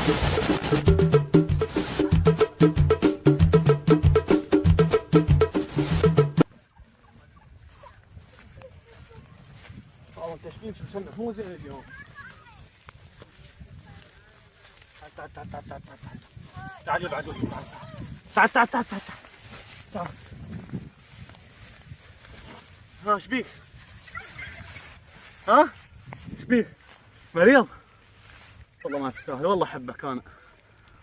والله التشبيك مصنف مو زين اليوم. تعال يلا عدول، تعال تعال تعال تعال تعال. ها ايش بيك؟ ها؟ ايش بيك؟ مريض؟ والله ما تستاهل، والله احبك انا.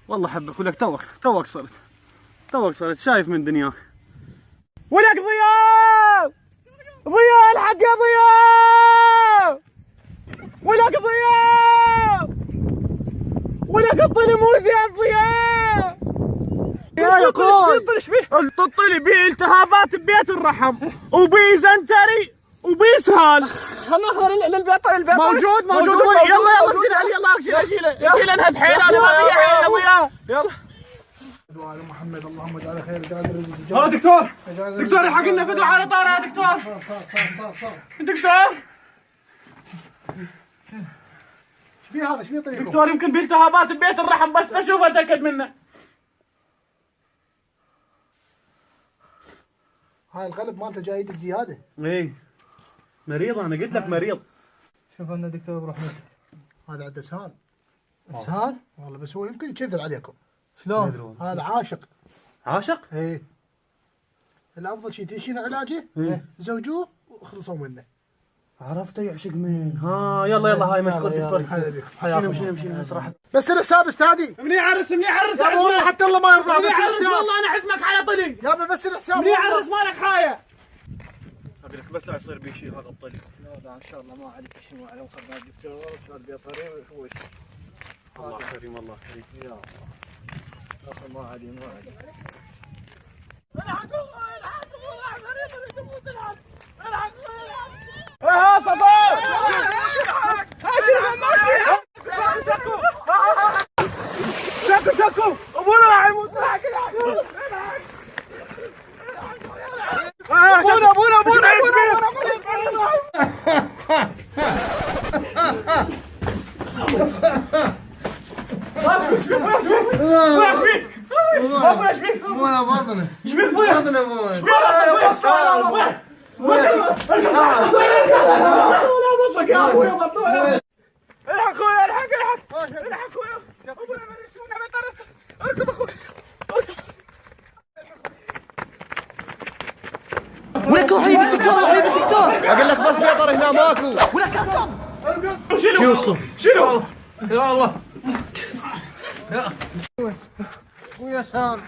والله احبك ولك توك صرت شايف من دنياك. ولك ضياء! ضياء الحق يا ضياء! ولك ضياء! ولك الطلي مو زين ضياء! يا اخوي الطلي بيه التهابات ببيت الرحم وبيه زنتري وبيه اسهال. خلنا ناخذ للبيطري. موجود يلا اشيله انها بحيل انا ما في حيل يا وياه. يلا دعاء محمد اللهم اجعل خير قادر. ها دكتور الحق لنا فدوى على طاري يا دكتور. صار دكتور ايش بيه هذا؟ ايش بيه طريقه؟ دكتور يمكن بالتهابات ببيت الرحم بس بشوف اتاكد منه. هاي القلب مالته جاي يدق زياده. ايه مريض، انا قلت لك مريض. شوف لنا دكتور برحمتك. هذا عنده اسهال. اسهال؟ والله بس هو يمكن يكذب عليكم. شلون؟ هذا عاشق؟ ايه. الافضل شيء تشيل علاجه، زوجوه وخلصوا منه. عرفت يعشق مين؟ ها يلا هاي مشغول دكتور. شيلوا صراحه. بس الحساب استاذي. مني يعرس يا ابو حتى الله ما يرضى. مني يعرس والله انا عزمك على طلي. يا ابو بس الحساب. مني يعرس مالك حايه. ابي لك بس لا يصير بي شيء هذا الطلي. لا ان شاء الله ما عليك شيء، ما عليه وصلنا الدكتور شو البيطري وهو الله كريم الله كريم. يا الله ما عليه ها صفاء شكو ابونا راح يموت. ابونا ولك روحي بالدكتور اقول لك بس بيطر هنا ماكو. ولك اركب. شنو؟ يا الله ويا سار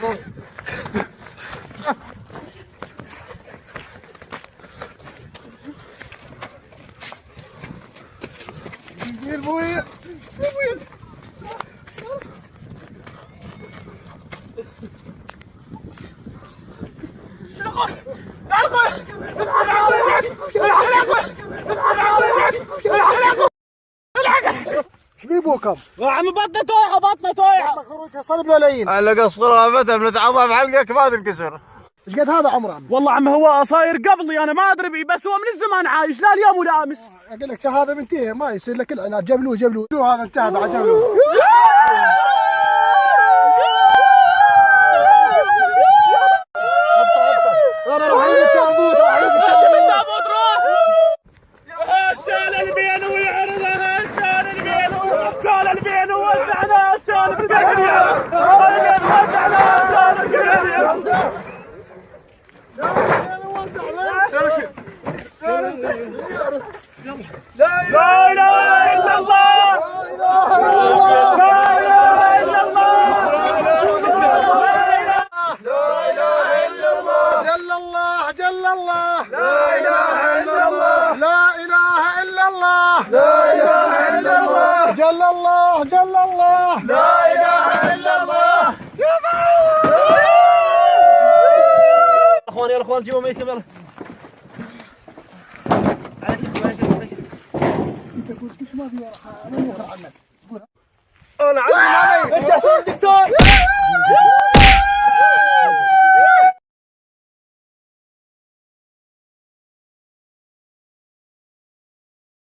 بويا ايش بيه بوكم؟ يا عم بطنه تويعه خروجها صلب ولا لين؟ على قص رابته بنتعظم بحلقك ما تنكسر. ايش قد هذا عمره عمي؟ والله عم هو صاير قبلي انا ما ادري بيه، بس هو من الزمان عايش لا اليوم ولا امس. اقول لك هذا منتهي ما يصير لك العناد. جبلوه هذا انتهى بعد جبلوه. انا راح اجيب التابوت روح. الشال البين ويعرضها الشال البين وقال البين ووزعنا الشال البين لا اله الا الله. جل الله لا اله الا الله لا اله الا الله لا اله الا الله جل الله لا اله الا الله. اخوان يا اخوان جيبوا ميتكم يلا. انا عندي انت دكتور